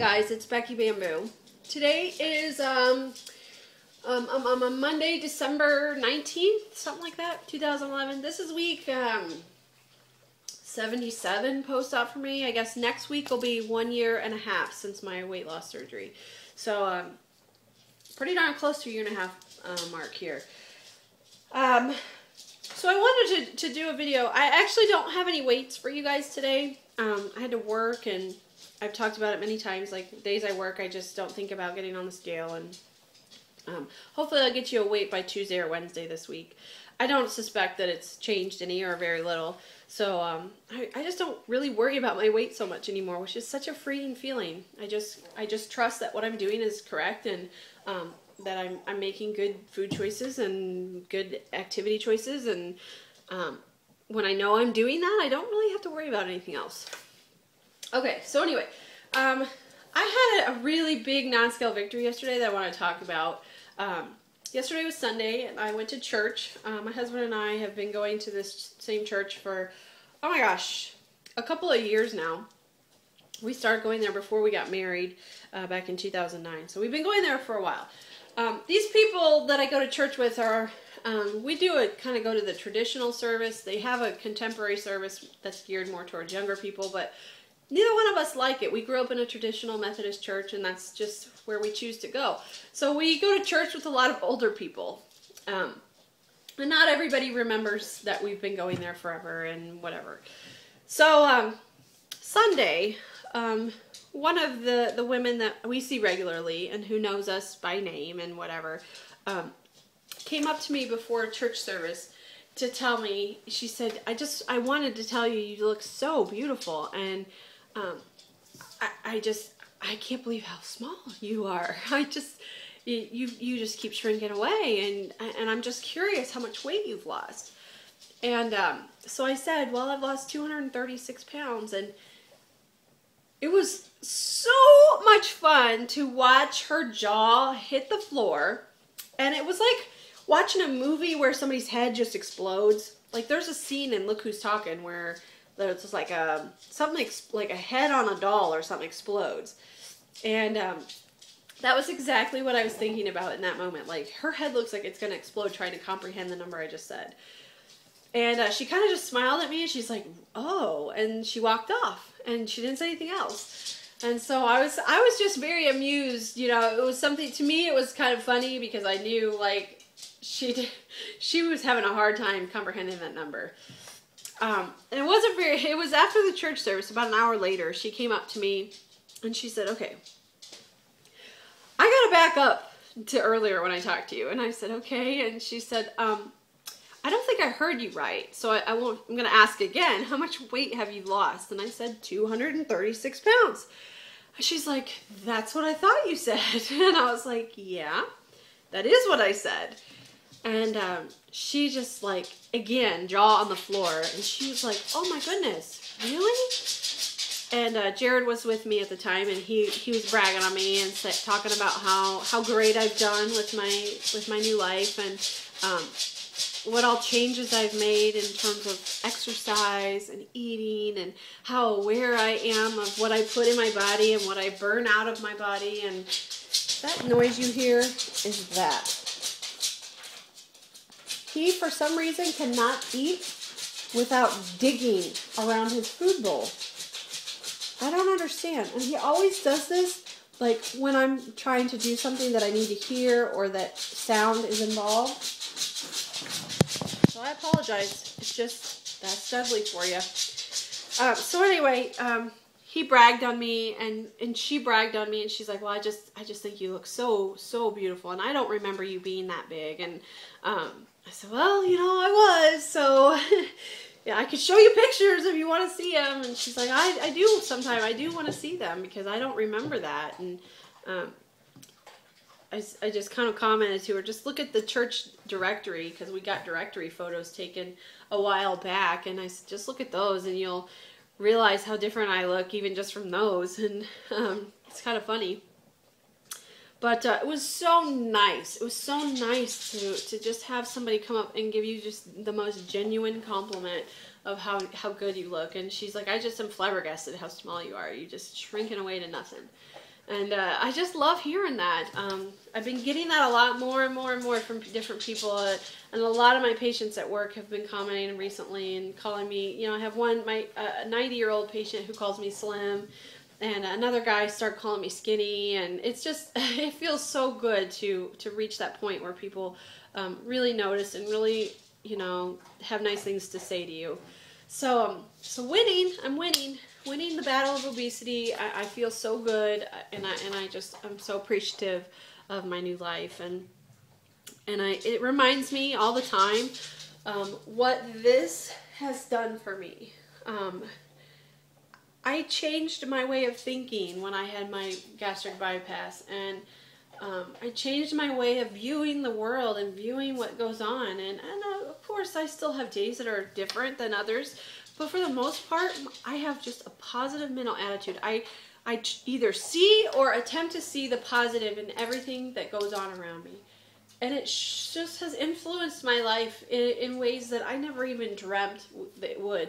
guys, it's Becky Bamboo. Today is Monday, December 19th, something like that, 2011. This is week 77 post-op for me. I guess next week will be 1.5 years since my weight loss surgery. So pretty darn close to a 1.5 year mark here. So I wanted to do a video. I actually don't have any weights for you guys today. I had to work, and I've talked about it many times. Like, days I work, I just don't think about getting on the scale, and hopefully I'll get you a weight by Tuesday or Wednesday this week. I don't suspect that it's changed any or very little, so I just don't really worry about my weight so much anymore, which is such a freeing feeling. I just trust that what I'm doing is correct, and that I'm making good food choices and good activity choices, and when I know I'm doing that, I don't really have to worry about anything else. Okay, so anyway, I had a really big non-scale victory yesterday that I want to talk about. Yesterday was Sunday, and I went to church. My husband and I have been going to this same church for, oh my gosh, a couple of years now. We started going there before we got married back in 2009, so we've been going there for a while. These people that I go to church with are, we kind of go to the traditional service. They have a contemporary service that's geared more towards younger people, but neither one of us like it. We grew up in a traditional Methodist church, and that's just where we choose to go. So we go to church with a lot of older people. And not everybody remembers that we've been going there forever and whatever. So Sunday, one of the women that we see regularly and who knows us by name and whatever, came up to me before church service to tell me, she said, I wanted to tell you, you look so beautiful, and I can't believe how small you are. You just keep shrinking away, and I'm just curious how much weight you've lost. And so I said, well, I've lost 236 pounds, and it was so much fun to watch her jaw hit the floor, and it was like watching a movie where somebody's head just explodes. Like, there's a scene in Look Who's Talking where there's just like something like a head on a doll or something explodes. And that was exactly what I was thinking about in that moment. Like, her head looks like it's going to explode trying to comprehend the number I just said. And she kind of just smiled at me, and she's like, oh, and she walked off, and she didn't say anything else. And so I was just very amused. You know, it was something, to me it was kind of funny because I knew, like, she was having a hard time comprehending that number. And it was after the church service, about an hour later, she came up to me and she said, okay, I gotta back up to earlier when I talked to you. And I said, okay. And she said, I don't think I heard you right. So I'm gonna ask again, how much weight have you lost? And I said, 236 pounds. And she's like, that's what I thought you said. And I was like, yeah, that is what I said. And she just, like, again, jaw on the floor, and she was like, oh my goodness, really? And Jared was with me at the time, and he was bragging on me and talking about how great I've done with my new life, and what all changes I've made in terms of exercise and eating, and how aware I am of what I put in my body and what I burn out of my body. And that noise you hear is that. He, for some reason, cannot eat without digging around his food bowl. I don't understand. And he always does this, like, when I'm trying to do something that I need to hear or that sound is involved. So I apologize. It's just, that's Dudley for you. So anyway, he bragged on me, and she bragged on me, and she's like, well, I just think you look so, so beautiful, and I don't remember you being that big. And I said, well, you know, I was, so yeah, I could show you pictures if you want to see them. And she's like, I do sometimes. I do want to see them because I don't remember that. And I just kind of commented to her, just look at the church directory, because we got directory photos taken a while back. And I said, just look at those and you'll realize how different I look even just from those. And it's kind of funny. But it was so nice. It was so nice to just have somebody come up and give you just the most genuine compliment of how good you look. And she's like, I just am flabbergasted how small you are. You're just shrinking away to nothing. And I just love hearing that. I've been getting that a lot more and more and more from different people. And a lot of my patients at work have been commenting recently and calling me, you know, I have one, my 90-year-old patient who calls me slim, and another guy started calling me skinny, and it's just, it feels so good to reach that point where people really notice and really, you know, have nice things to say to you. So I'm winning the battle of obesity. I feel so good, and I'm so appreciative of my new life, and it reminds me all the time what this has done for me. I changed my way of thinking when I had my gastric bypass, and I changed my way of viewing the world and viewing what goes on. And of course, I still have days that are different than others, but for the most part, I have just a positive mental attitude. I either see or attempt to see the positive in everything that goes on around me. And it just has influenced my life in ways that I never even dreamt that it would,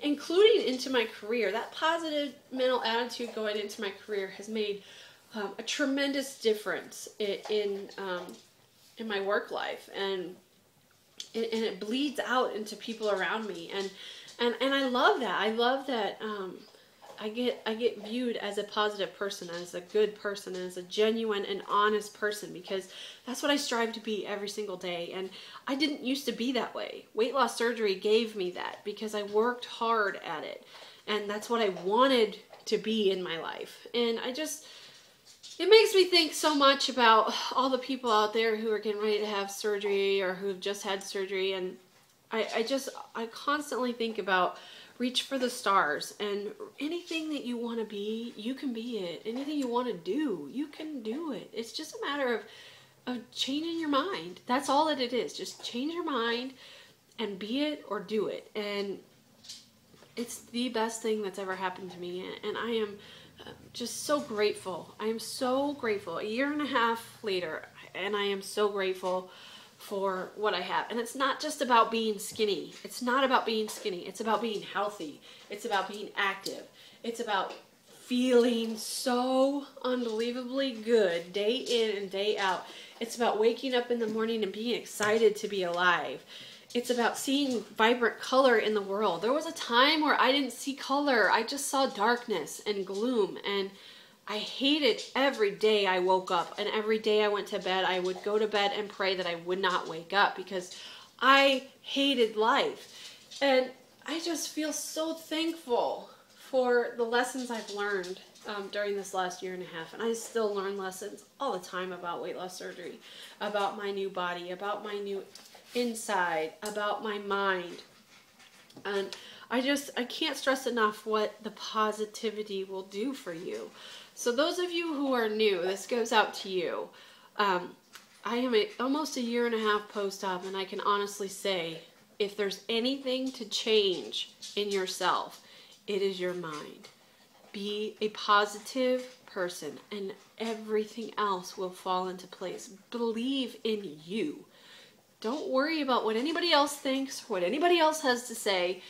including into my career. That positive mental attitude going into my career has made a tremendous difference in my work life, and it bleeds out into people around me, and I love that. I love that I get viewed as a positive person, as a good person, as a genuine and honest person, because that's what I strive to be every single day. And I didn't used to be that way. Weight loss surgery gave me that because I worked hard at it, and that's what I wanted to be in my life. And it makes me think so much about all the people out there who are getting ready to have surgery or who've just had surgery, and I constantly think about reach for the stars, and anything that you want to be, you can be it. Anything you want to do, you can do it. It's just a matter of changing your mind. That's all that it is. Just change your mind and be it or do it. And it's the best thing that's ever happened to me, and I am just so grateful. I am so grateful. A year and a half later, and I am so grateful for what I have. And it's not just about being skinny. It's not about being skinny. It's about being healthy. It's about being active. It's about feeling so unbelievably good day in and day out. It's about waking up in the morning and being excited to be alive. It's about seeing vibrant color in the world. There was a time where I didn't see color. I just saw darkness and gloom, and I hated every day I woke up, and every day I went to bed, I would go to bed and pray that I would not wake up because I hated life. And I just feel so thankful for the lessons I've learned during this last year and a half. And I still learn lessons all the time about weight loss surgery, about my new body, about my new inside, about my mind. And I can't stress enough what the positivity will do for you. So those of you who are new, this goes out to you. I am almost a year and a half post-op, and I can honestly say, if there's anything to change in yourself, it is your mind. Be a positive person, and everything else will fall into place. Believe in you. Don't worry about what anybody else thinks, what anybody else has to say.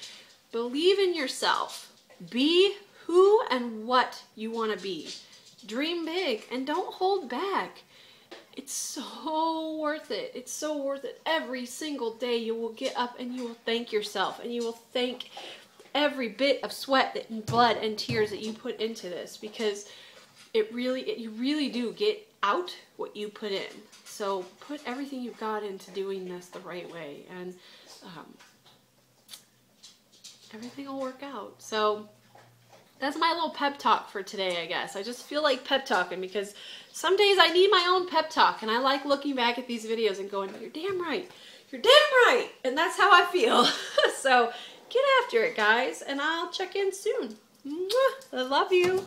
Believe in yourself. Be who and what you want to be. Dream big and don't hold back. It's so worth it. It's so worth it. Every single day you will get up and you will thank yourself, and you will thank every bit of sweat and blood and tears that you put into this, because you really do get out what you put in. So put everything you've got into doing this the right way, and everything will work out. So that's my little pep talk for today, I guess. I just feel like pep talking because some days I need my own pep talk, and I like looking back at these videos and going, you're damn right. You're damn right. And that's how I feel. So get after it, guys, and I'll check in soon. Mwah! I love you.